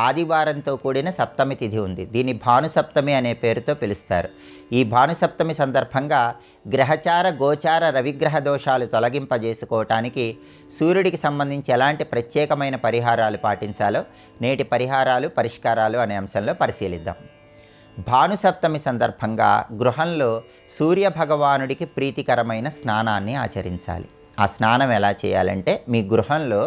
ఆదివారంతో కూడిన సప్తమి తిథి ఉంది. దీన్ని భానుసప్తమి అనే పేరుతో పిలుస్తారు. ఈ భానుసప్తమి సందర్భంగా గ్రహచార గోచార రవిగ్రహ దోషాలు తొలగింపజేసుకోవటానికి సూర్యుడికి సంబంధించి ఎలాంటి ప్రత్యేకమైన పరిహారాలు పాటించాలో నేటి పరిహారాలు పరిష్కారాలు అనే అంశంలో పరిశీలిద్దాం. భానుసప్తమి సందర్భంగా గృహంలో సూర్య భగవానుడికి ప్రీతికరమైన స్నానాన్ని ఆచరించాలి. ఆ స్నానం ఎలా చేయాలంటే, మీ గృహంలో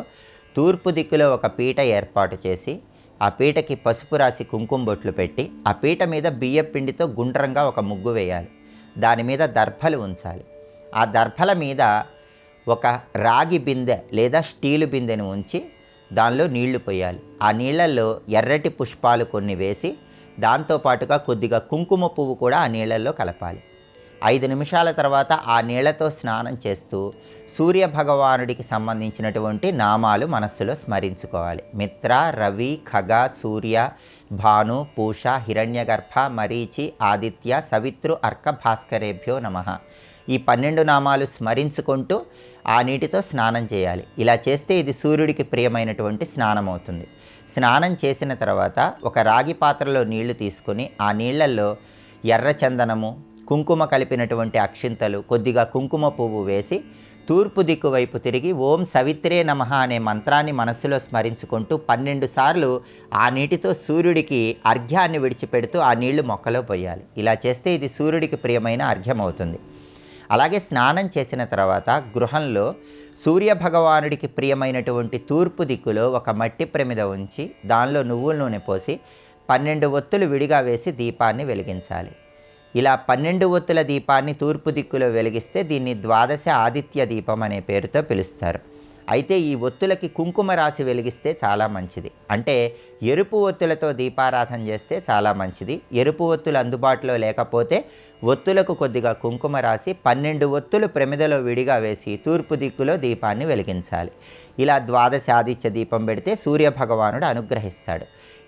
తూర్పు దిక్కులో ఒక పీట ఏర్పాటు చేసి ఆ పీటకి పసుపు రాసి కుంకుమ బొట్లు పెట్టి ఆ పీట మీద బియ్యం పిండితో గుండ్రంగా ఒక ముగ్గు వేయాలి. దాని మీద దర్భలు ఉంచాలి. ఆ దర్భల మీద ఒక రాగి బిందె లేదా స్టీలు బిందెను ఉంచి దానిలో నీళ్లు పోయాలి. ఆ నీళ్లలో ఎర్రటి పుష్పాలు కొన్ని వేసి దాంతోపాటుగా కొద్దిగా కుంకుమ పువ్వు కూడా ఆ నీళ్ళల్లో కలపాలి. 5 నిమిషాల తర్వాత ఆ నీళ్లతో స్నానం చేస్తూ సూర్య భగవానుడికి సంబంధించినటువంటి నామాలు మనస్సులో స్మరించుకోవాలి. మిత్ర, రవి, ఖగ, సూర్య, భాను, పూష, హిరణ్యగర్భ, మరీచి, ఆదిత్య, సవితృ, అర్క, భాస్కరేభ్యో నమః. ఈ 12 నామాలు స్మరించుకుంటూ ఆ నీటితో స్నానం చేయాలి. ఇలా చేస్తే ఇది సూర్యుడికి ప్రియమైనటువంటి స్నానం అవుతుంది. స్నానం చేసిన తర్వాత ఒక రాగి పాత్రలో నీళ్లు తీసుకొని ఆ నీళ్లలో ఎర్ర చందనము, కుంకుమ కలిపినటువంటి అక్షింతలు, కొద్దిగా కుంకుమ పువ్వు వేసి తూర్పు దిక్కు వైపు తిరిగి ఓం సవిత్రే నమః అనే మంత్రాన్ని మనస్సులో స్మరించుకుంటూ 12 సార్లు ఆ నీటితో సూర్యుడికి అర్ఘ్యాన్ని విడిచిపెడుతూ ఆ నీళ్లు మొక్కలో పోయాలి. ఇలా చేస్తే ఇది సూర్యుడికి ప్రియమైన అర్ఘ్యం అవుతుంది. అలాగే స్నానం చేసిన తర్వాత గృహంలో సూర్య భగవానుడికి ప్రియమైనటువంటి తూర్పు దిక్కులో ఒక మట్టి ప్రమిద ఉంచి దానిలో నువ్వుల నూనె పోసి 12 ఒత్తులు విడిగా వేసి దీపాన్ని వెలిగించాలి. ఇలా 12 ఒత్తుల దీపాన్ని తూర్పు దిక్కులో వెలిగిస్తే దీన్ని ద్వాదశ ఆదిత్య దీపం అనే పేరుతో పిలుస్తారు. అయితే ఈ ఒత్తులకి కుంకుమ రాసి వెలిగిస్తే చాలా మంచిది. అంటే ఎరుపు ఒత్తులతో దీపారాధన చేస్తే చాలా మంచిది. ఎరుపు ఒత్తులు అందుబాటులో లేకపోతే ఒత్తులకు కొద్దిగా కుంకుమ రాసి 12 ఒత్తులు ప్రమిదలో విడిగా వేసి తూర్పు దిక్కులో దీపాన్ని వెలిగించాలి. ఇలా ద్వాదశ ఆదిత్య దీపం పెడితే సూర్య భగవానుడు అనుగ్రహిస్తాడు.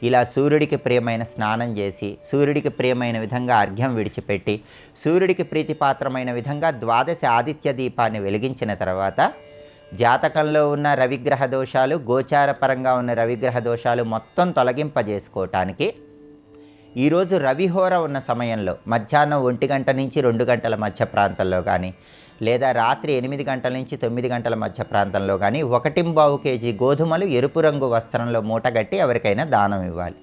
ఇలా సూర్యుడికి ప్రియమైన స్నానం చేసి సూర్యుడికి ప్రియమైన విధంగా అర్ఘ్యం విడిచిపెట్టి సూర్యుడికి ప్రీతిపాత్రమైన విధంగా ద్వాదశ ఆదిత్య దీపాన్ని వెలిగించిన తర్వాత జాతకంలో ఉన్న రవిగ్రహ దోషాలు, గోచారపరంగా ఉన్న రవిగ్రహ దోషాలు మొత్తం తొలగింపజేసుకోవటానికి ఈరోజు రవిహోర ఉన్న సమయంలో మధ్యాహ్నం 1 గంట నుంచి 2 గంటల మధ్య ప్రాంతంలో కానీ లేదా రాత్రి 8 గంటల నుంచి 9 గంటల మధ్య ప్రాంతంలో కానీ 1.25 కేజీ గోధుమలు ఎరుపు రంగు వస్త్రంలో మూటగట్టి ఎవరికైనా దానం ఇవ్వాలి.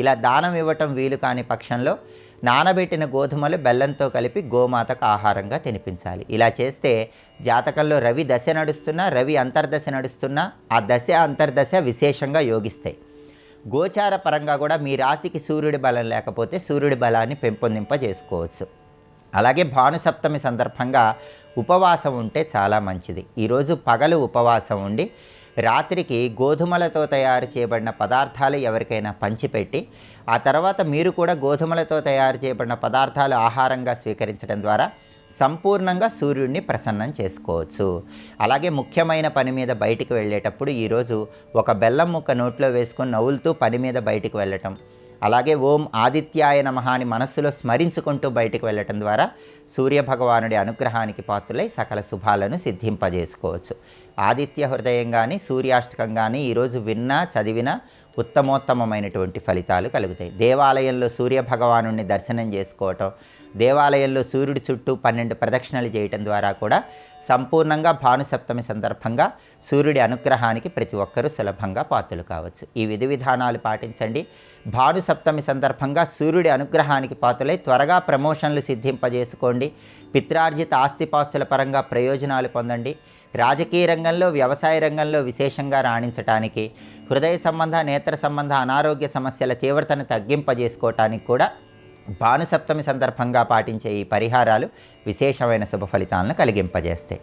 ఇలా దానం ఇవ్వటం వీలు కాని పక్షంలో నానబెట్టిన గోధుమలు బెల్లంతో కలిపి గోమాతకు ఆహారంగా తినిపించాలి. ఇలా చేస్తే జాతకంలో రవి దశ నడుస్తున్నా, రవి అంతర్దశ నడుస్తున్నా ఆ దశ అంతర్దశ విశేషంగా యోగిస్తాయి. గోచార పరంగా కూడా మీ రాశికి సూర్యుడి బలం లేకపోతే సూర్యుడి బలాన్ని పెంపొందింపజేసుకోవచ్చు. అలాగే భానుసప్తమి సందర్భంగా ఉపవాసం ఉంటే చాలా మంచిది. ఈరోజు పగలు ఉపవాసం ఉండి రాత్రికి గోధుమలతో తయారు చేయబడిన పదార్థాలు ఎవరికైనా పంచిపెట్టి ఆ తర్వాత మీరు కూడా గోధుమలతో తయారు చేయబడిన పదార్థాలు ఆహారంగా స్వీకరించడం ద్వారా సంపూర్ణంగా సూర్యుడిని ప్రసన్నం చేసుకోవచ్చు. అలాగే ముఖ్యమైన పని మీద బయటికి వెళ్ళేటప్పుడు ఈరోజు ఒక బెల్లం ముక్క నోట్లో వేసుకొని నవ్వులుతూ పని మీద బయటికి వెళ్ళటం, అలాగే ఓం ఆదిత్యాయ నమః అని మనస్సులో స్మరించుకుంటూ బయటికి వెళ్ళటం ద్వారా సూర్య భగవానుడి అనుగ్రహానికి పాత్రులై సకల శుభాలను సిద్ధింపజేసుకోవచ్చు. ఆదిత్య హృదయం కానీ సూర్యాష్టకం కానీ ఈరోజు విన్నా చదివినా ఉత్తమోత్తమమైనటువంటి ఫలితాలు కలుగుతాయి. దేవాలయంలో సూర్య భగవానుడిని దర్శనం చేసుకోవటం, దేవాలయంలో సూర్యుడి చుట్టూ 12 ప్రదక్షిణలు చేయటం ద్వారా కూడా సంపూర్ణంగా భానుసప్తమి సందర్భంగా సూర్యుడి అనుగ్రహానికి ప్రతి ఒక్కరూ సులభంగా పాత్రలు కావచ్చు. ఈ విధి విధానాలు పాటించండి. భానుసప్తమి సందర్భంగా సూర్యుడి అనుగ్రహానికి పాత్రలై త్వరగా ప్రమోషన్లు సిద్ధింపజేసుకోండి. పిత్రార్జిత ఆస్తిపాస్తుల పరంగా ప్రయోజనాలు పొందండి. రాజకీయ రంగంలో, వ్యవసాయ రంగంలో విశేషంగా రాణించటానికి, హృదయ సంబంధ, నేత్ర సంబంధ అనారోగ్య సమస్యల తీవ్రతను తగ్గింపజేసుకోవటానికి కూడా భానుసప్తమి సందర్భంగా పాటించే ఈ పరిహారాలు విశేషమైన శుభ ఫలితాలను కలిగింపజేస్తాయి.